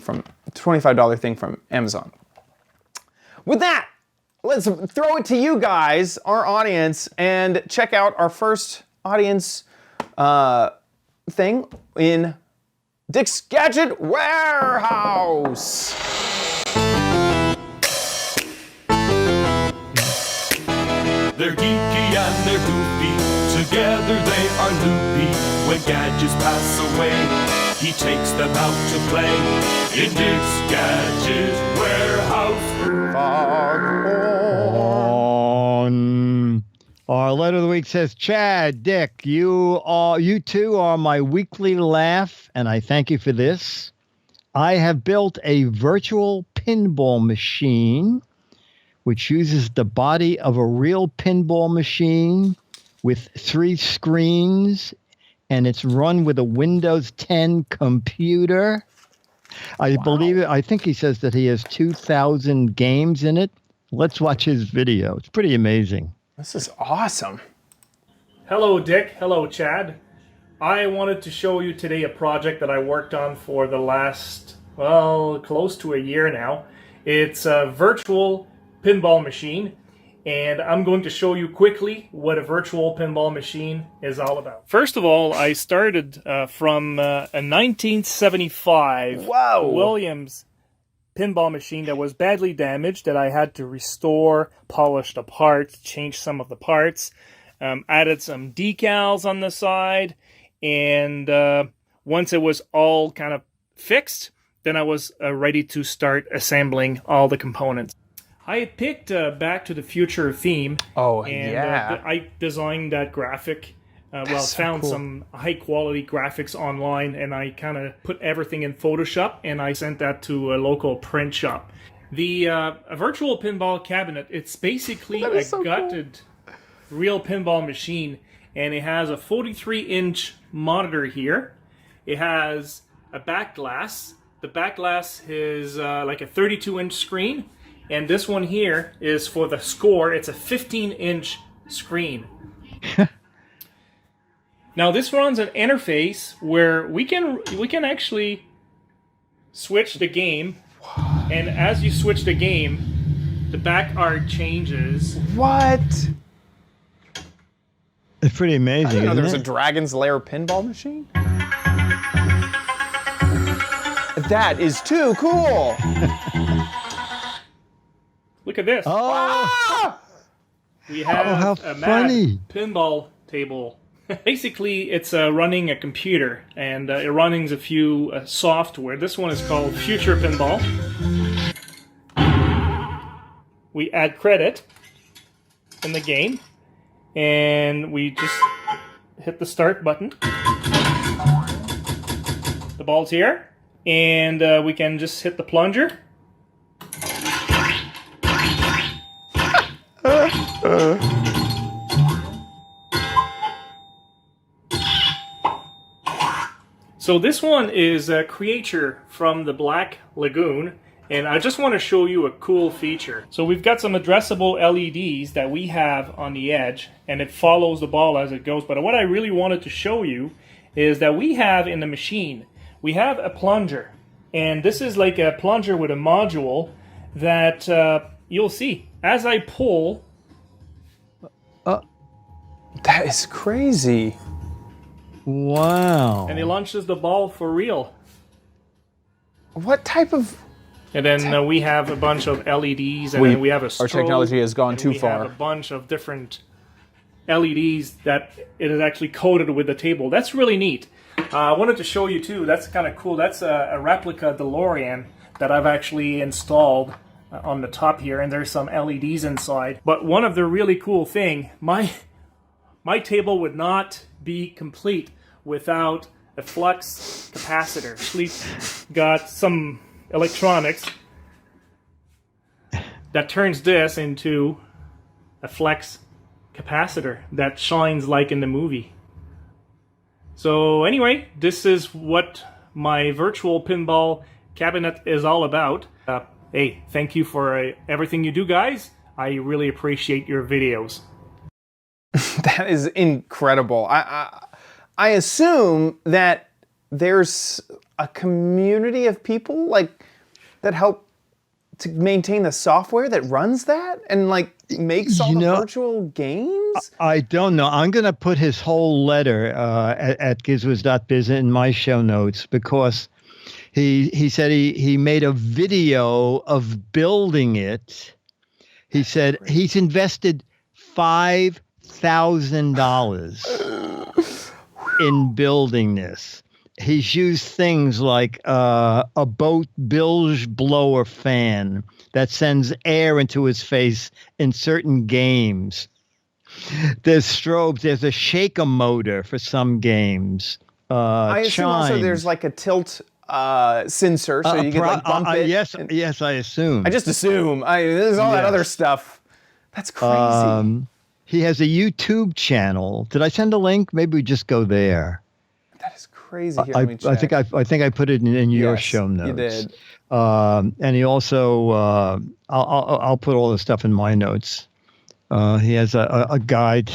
from Amazon. With that, let's throw it to you guys, our audience, and check out our first audience thing in Dick's Gadget Warehouse. They're geeky and they're goofy, together they are loopy. When gadgets pass away, he takes them out to play in Dick's Gadget Warehouse. Our letter of the week says, Chad, Dick, you two are my weekly laugh, and I thank you for this. I have built a virtual pinball machine which uses the body of a real pinball machine with 3 screens, and it's run with a Windows 10 computer. I believe it. I think he says that he has 2,000 games in it. Let's watch his video. It's pretty amazing. This is awesome. Hello, Dick. Hello, Chad. I wanted to show you today a project that I worked on for the last, close to a year now. It's a virtual pinball machine, and I'm going to show you quickly what a virtual pinball machine is all about. First of all, I started from a 1975 Williams pinball machine that was badly damaged that I had to restore, polish the parts, change some of the parts, added some decals on the side, and once it was all kind of fixed, then I was ready to start assembling all the components. I had picked Back to the Future theme. Oh, and, yeah. I designed that graphic. Found cool. some high-quality graphics online, and I kind of put everything in Photoshop, and I sent that to a local print shop. The a virtual pinball cabinet, it's basically a gutted real pinball machine, and it has a 43-inch monitor here. It has a back glass. The back glass is like a 32-inch screen. And this one here is for the score. It's a 15-inch screen. Now this runs an interface where we can actually switch the game. And as you switch the game, the back art changes. What? It's pretty I amazing. didn't know there was Isn't a Dragon's Lair pinball machine. That is too cool. Look at this. Oh, We have how a funny. mad pinball table. Basically, it's running a computer, and it runs a few software. This one is called Future Pinball. We add credit in the game, and we just hit the start button. The ball's here, and we can just hit the plunger. So this one is a creature from the Black Lagoon, and I just want to show you a cool feature. So we've got some addressable LEDs that we have on the edge, and it follows the ball as it goes. But what I really wanted to show you is that we have in the machine, we have a plunger. And this is like a plunger with a module that you'll see. As I pull... That is crazy. Wow. And it launches the ball for real. What type of... And then we have a bunch of LEDs, and then we have a strobe. Our technology has gone too far. We have a bunch of different LEDs that it is actually coated with the table. That's really neat. I wanted to show you too. That's kind of cool. That's a replica DeLorean that I've actually installed on the top here, and there's some LEDs inside. But one of the really cool thing, my table would not be complete without a flux capacitor. Actually got some electronics that turns this into a flex capacitor that shines like in the movie. So anyway, this is what my virtual pinball cabinet is all about. Hey, thank you for everything you do, guys. I really appreciate your videos. That is incredible. I assume that there's a community of people like that help to maintain the software that runs that and like makes all the virtual games. I don't know. I'm going to put his whole letter at gizwiz.biz in my show notes because he said he made a video of building it. He said he's invested $5,000 in building this. He's used things like a boat bilge blower fan that sends air into his face in certain games. There's strobes. There's a shaker motor for some games. I assume also there's like a tilt sensor, so you can like bump it. Yes, I assume. I just assume. There's all that other stuff. That's crazy. He has a YouTube channel. Did I send a link? Maybe we just go there. That is crazy. Here, let me check. I think I put it in your show notes. You did. And he also, I'll put all the stuff in my notes. He has a guide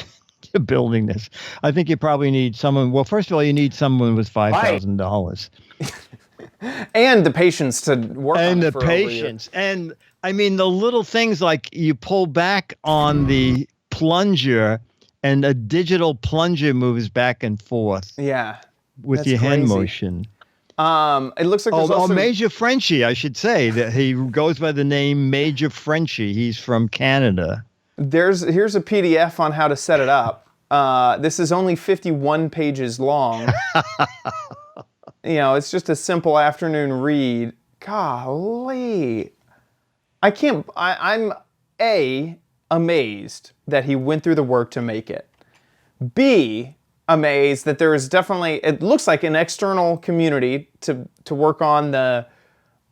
to building this. I think you probably need someone. Well, first of all, you need someone with $5,000. And the patience to work on it for over a year. And I mean, the little things like you pull back on the plunger and a digital plunger moves back and forth. Yeah. With your hand motion. It looks like there's also... Major Frenchie, I should say. That he goes by the name Major Frenchie. He's from Canada. Here's a PDF on how to set it up. This is only 51 pages long. It's just a simple afternoon read. Golly. I'm amazed that he went through the work to make it. B, amazed that there is definitely, it looks like an external community to work on the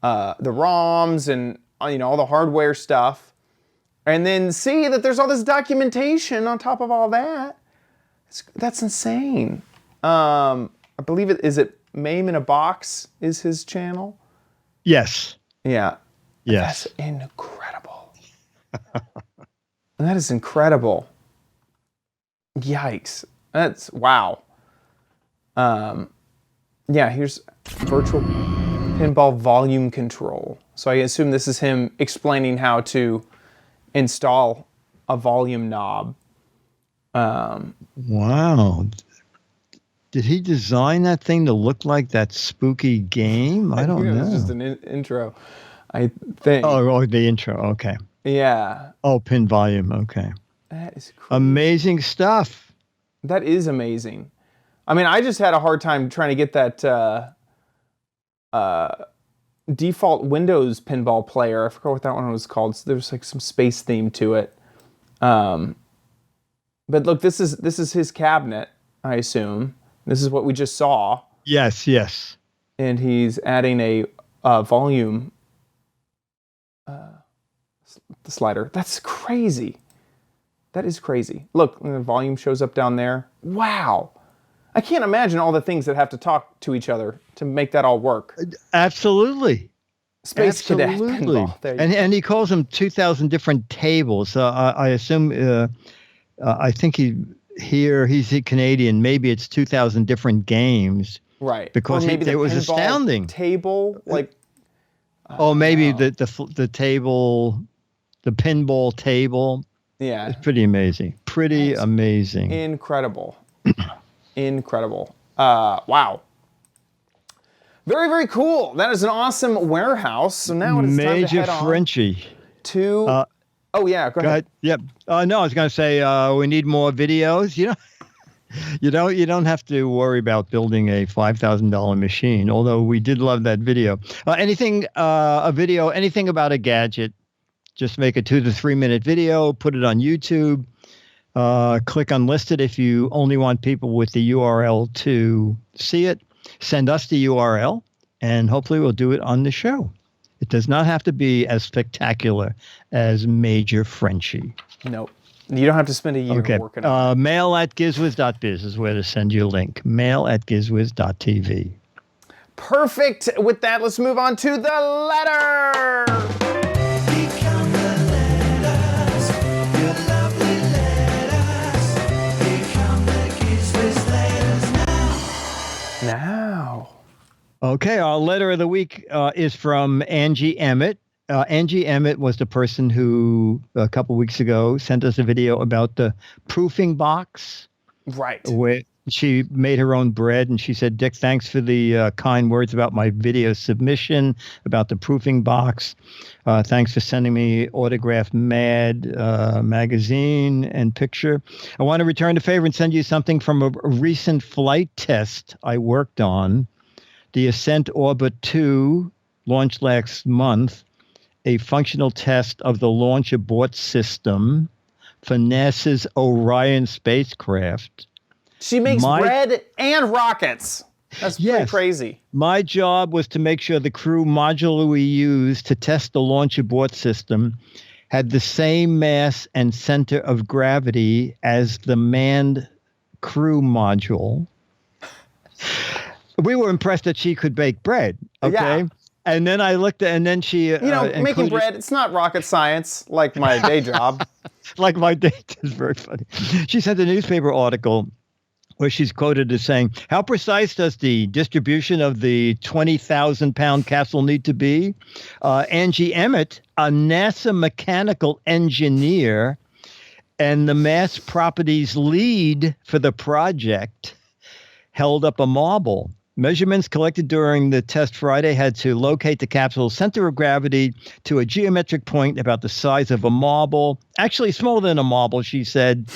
ROMs and all the hardware stuff. And then see that there's all this documentation on top of all that. That's insane. I believe is it Mame in a Box is his channel? Yes. Yeah. Yes. That's incredible. That is incredible. Yikes. That's wow. Here's virtual pinball volume control. So I assume this is him explaining how to install a volume knob. Wow. Did he design that thing to look like that spooky game? I don't know. It's just an intro, I think. Oh, the intro. Okay. Yeah. Oh, pin volume. Okay. That is crazy. Amazing stuff. That is amazing. I mean, I just had a hard time trying to get that default Windows pinball player. I forgot what that one was called. So there's like some space theme to it. But look, this is his cabinet, I assume. This is what we just saw. Yes, yes. And he's adding a volume slider. That's crazy. That is crazy. Look, the volume shows up down there. Wow. I can't imagine all the things that have to talk to each other to make that all work. Absolutely. Space Cadet pinball. And he calls them 2,000 different tables. I assume, I think here, he's a Canadian. Maybe it's 2,000 different games. Right. Because Or maybe it was pinball astounding. Table, like. Maybe the table, the pinball table. Yeah. It's pretty amazing. Pretty amazing. Incredible. Incredible. Wow. Very, very cool. That is an awesome warehouse. So now it is time to Major head on Frenchie. to. Oh yeah, go ahead. Yep. No, I was going to say we need more videos. You don't have to worry about building a $5,000 machine. Although we did love that video. Anything about a gadget, just make a 2 to 3 minute video, put it on YouTube. Click unlisted if you only want people with the URL to see it. Send us the URL, and hopefully we'll do it on the show. It does not have to be as spectacular as Major Frenchie. Nope. You don't have to spend a year working on it. Mail@gizwiz.biz is where to send you a link. Mail@gizwiz.tv. Perfect. With that, let's move on to the letter. Become the letters, your lovely letters. Become the Giz Wiz letters Now. Okay, our letter of the week is from Angie Emmett. Angie Emmett was the person who, a couple weeks ago, sent us a video about the proofing box. Right. Where she made her own bread, and she said, Dick, thanks for the kind words about my video submission, about the proofing box. Thanks for sending me Autographed Mad magazine and picture. I want to return the favor and send you something from a recent flight test I worked on. The Ascent Orbit 2 launched last month, a functional test of the launch abort system for NASA's Orion spacecraft. She makes bread and rockets. That's pretty crazy. My job was to make sure the crew module we used to test the launch abort system had the same mass and center of gravity as the manned crew module. We were impressed that she could bake bread. Okay. Yeah. And then I looked at, and then she, making bread, it's not rocket science like my day job. Like my day is very funny. She sent a newspaper article where she's quoted as saying, how precise does the distribution of the 20,000-pound capsule need to be? Angie Emmett, a NASA mechanical engineer and the mass properties lead for the project, held up a marble. Measurements collected during the test Friday had to locate the capsule's center of gravity to a geometric point about the size of a marble. Actually, smaller than a marble, she said.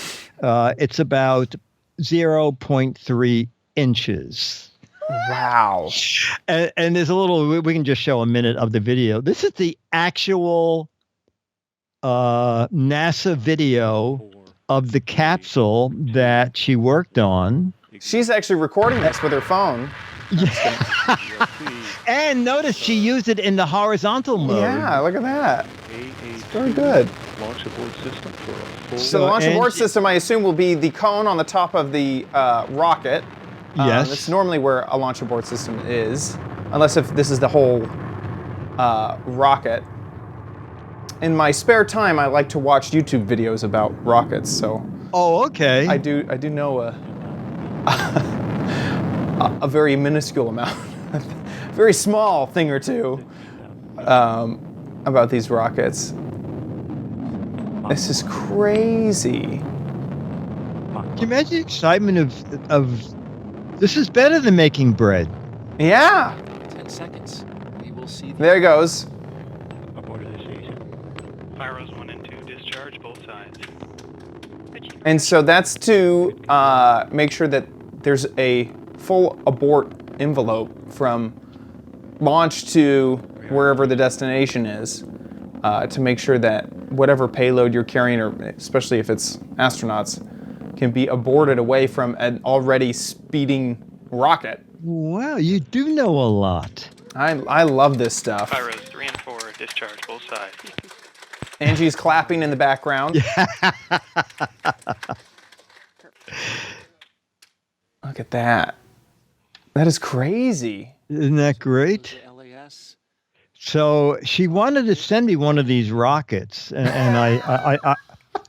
It's about 0.3 inches. Wow. And there's a little, we can just show a minute of the video. This is the actual NASA video of the capsule that she worked on. She's actually recording this with her phone. Yeah. And notice she used it in the horizontal mode. Yeah, look at that. It's very good. Launch abort system for a full. So the launch abort system, I assume, will be the cone on the top of the rocket. Yes. That's normally where a launch abort system is, unless if this is the whole rocket. In my spare time, I like to watch YouTube videos about rockets. So. Oh, okay. I do know a very minuscule amount, a very small thing or two about these rockets. This is crazy. Can you imagine the excitement of this is better than making bread? Yeah. 10 seconds. We will see. There it goes. Pyros 1 and 2 discharge both sides. And so that's to make sure that there's a full abort envelope from launch to wherever the destination is, to make sure that whatever payload you're carrying, or especially if it's astronauts, can be aborted away from an already speeding rocket. Wow, you do know a lot. I love this stuff. Pyros 3 and 4 discharge both sides. Angie's clapping in the background. Look at that. That is crazy. Isn't that great? So she wanted to send me one of these rockets, and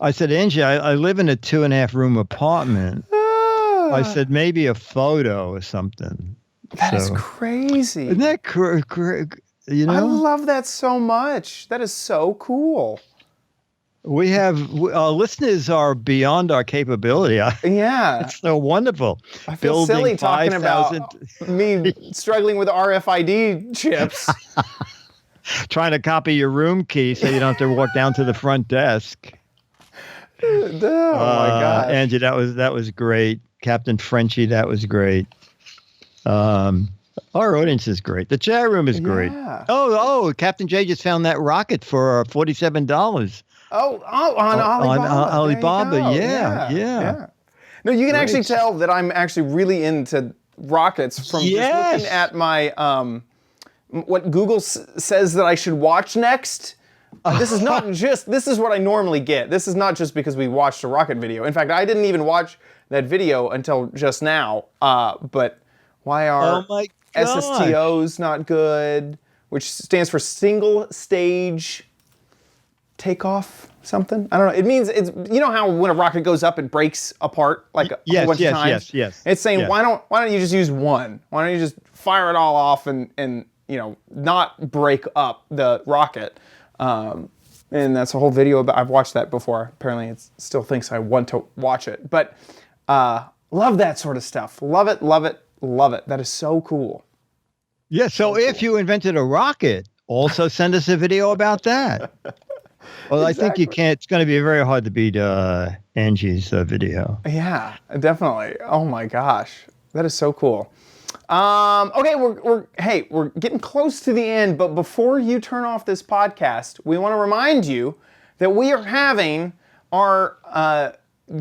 I said, Angie, I live in a 2.5-room apartment. I said, maybe a photo or something. That is crazy. Isn't that you know? I love that so much. That is so cool. We have listeners are beyond our capability. Yeah. It's so wonderful. I feel silly talking about me struggling with RFID chips. Trying to copy your room key so you don't have to walk down to the front desk. Oh my gosh. Angie, that was great. Captain Frenchie, that was great. Our audience is great. The chat room is great. Yeah. Oh, Captain J just found that rocket for $47. On Alibaba. On Alibaba, There you go. yeah. No, you can actually tell that I'm actually really into rockets from just looking at my what Google says that I should watch next. This is not this is what I normally get. This is not just because we watched a rocket video. In fact, I didn't even watch that video until just now. But why are SSTOs not good? Which stands for single stage takeoff something. I don't know. It means it's, you know how when a rocket goes up it breaks apart like a whole bunch of times? Yes. It's saying why don't you just use one? Why don't you just fire it all off and you know, not break up the rocket? And that's a whole video about, I've watched that before. Apparently it still thinks I want to watch it. But love that sort of stuff. Love it, love it, love it. That is so cool. Yeah, so if you invented a rocket, also send us a video about that. Well, I think you can't. It's going to be very hard to beat Angie's video. Yeah, definitely. Oh my gosh, that is so cool. Okay, we're getting close to the end, but before you turn off this podcast, we want to remind you that we are having our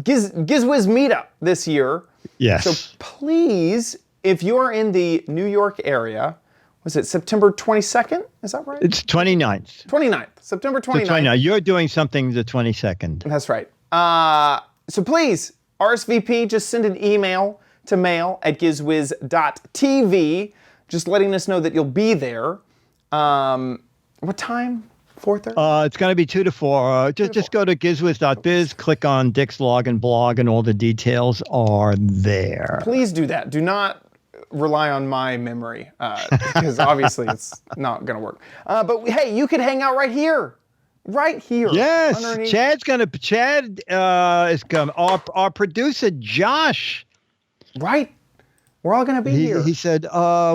Giz Wiz meetup this year. Yes. So please, if you are in the New York area, was it September 22nd? Is that right? It's 29th. 29th. September 29th. You're doing something the 22nd. That's right. So please, RSVP, just send an email to mail@gizwiz.tv, just letting us know that you'll be there. What time? 4:30? It's going to be 2 to 4. Just go to gizwiz.biz, click on Dick's login blog, and all the details are there. Please do that. Do not rely on my memory, because obviously it's not going to work. But hey, you could hang out right here. Right here. Yes. Underneath. Chad is coming. Our producer, Josh. Right. We're all going to be here. He said,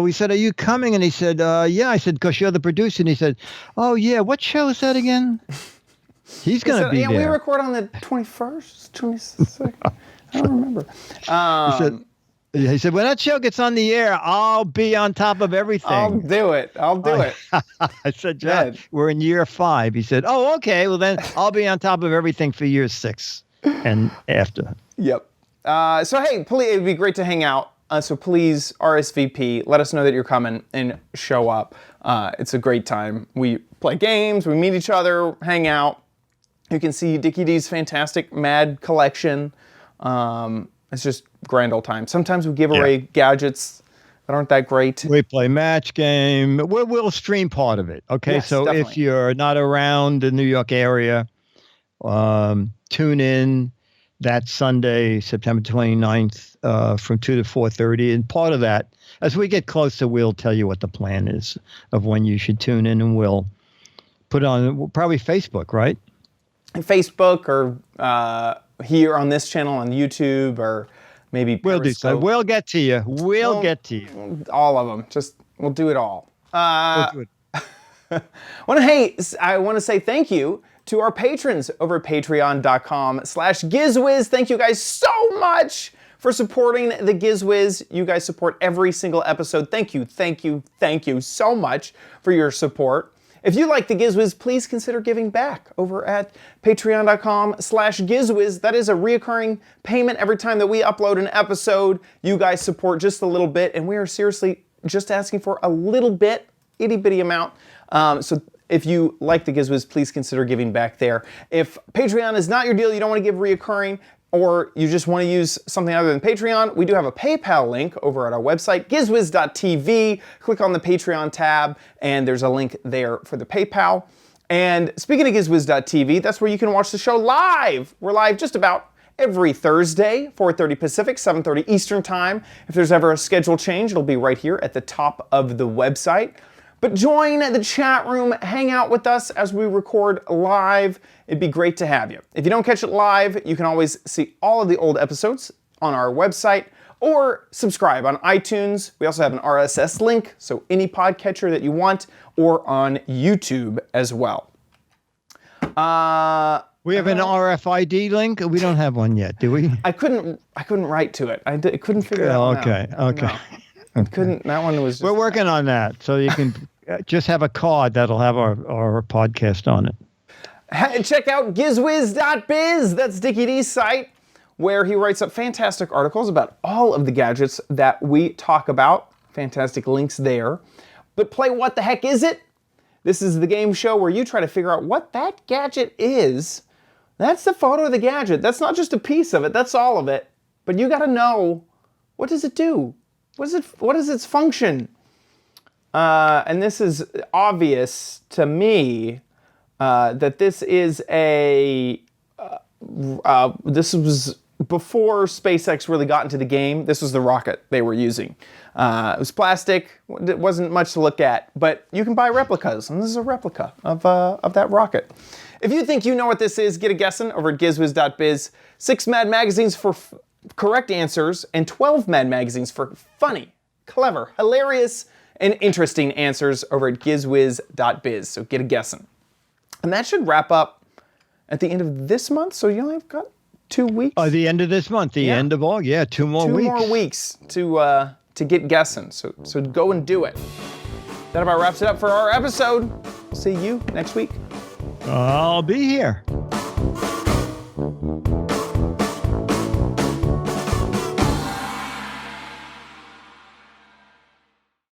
we said, are you coming? And he said, yeah. I said, because you're the producer. And he said, oh, yeah. What show is that again? He's going to be there. We record on the 21st, 22nd. I don't remember. He said, when that show gets on the air, I'll be on top of everything. I'll do it. I said, John, we're in year 5. He said, oh, okay. Well, then I'll be on top of everything for year 6 and after. Yep. So, hey, please, it'd be great to hang out. So please RSVP. Let us know that you're coming and show up. It's a great time. We play games. We meet each other, hang out. You can see Dickie D's fantastic Mad collection. It's just grand old time. Sometimes we give away gadgets that aren't that great. We play match game. We'll stream part of it. Okay, yes, so definitely. If you're not around the New York area, tune in that Sunday, September 29th, from 2 to 4:30. And part of that, as we get closer, we'll tell you what the plan is of when you should tune in, and we'll put it on probably Facebook, right? Facebook or here on this channel on YouTube or maybe We'll do so. Periscope. We'll get to you. We'll get to you. All of them. We'll do it all. We'll do it. I want to say thank you to our patrons over at patreon.com/GizWiz. Thank you guys so much for supporting the Giz Wiz. You guys support every single episode. Thank you so much for your support. If you like the Giz Wiz, please consider giving back over at patreon.com/GizWiz. That is a reoccurring payment every time that we upload an episode. You guys support just a little bit, and we are seriously just asking for a little bit, itty bitty amount. So if you like the Giz Wiz, please consider giving back there. If Patreon is not your deal, you don't want to give reoccurring, or you just want to use something other than Patreon, we do have a PayPal link over at our website, gizwiz.tv. Click on the Patreon tab, and there's a link there for the PayPal. And speaking of GizWiz.tv, that's where you can watch the show live. We're live just about every Thursday, 4:30 Pacific, 7:30 Eastern Time. If there's ever a schedule change, it'll be right here at the top of the website. But join the chat room, hang out with us as we record live. It'd be great to have you. If you don't catch it live, you can always see all of the old episodes on our website or subscribe on iTunes. We also have an RSS link, so any podcatcher that you want, or on YouTube as well. We have an RFID link. We don't have one yet, do we? I couldn't write to it. I couldn't figure that one out. Okay. No. Couldn't. That one was. We're working on that, so you can just have a card that'll have our podcast on it. Check out GizWiz.biz. That's Dickie D's site, where he writes up fantastic articles about all of the gadgets that we talk about. Fantastic links there. But play What the Heck Is It? This is the game show where you try to figure out what that gadget is. That's the photo of the gadget. That's not just a piece of it. That's all of it. But you got to know, what does it do? What is its function? And this is obvious to me that this is this was before SpaceX really got into the game. This was the rocket they were using. It was plastic. It wasn't much to look at, but you can buy replicas, and this is a replica of that rocket. If you think you know what this is, get a guessing over at GizWiz.biz. 6 Mad magazines for correct answers, and 12 Mad magazines for funny, clever, hilarious, and interesting answers over at GizWiz.biz. So get a guessing. And that should wrap up at the end of this month, so you only have got 2 weeks. The end of this month, the end of August. Yeah, 2 more weeks. 2 more weeks to get guessing. So go and do it. That about wraps it up for our episode. See you next week. I'll be here.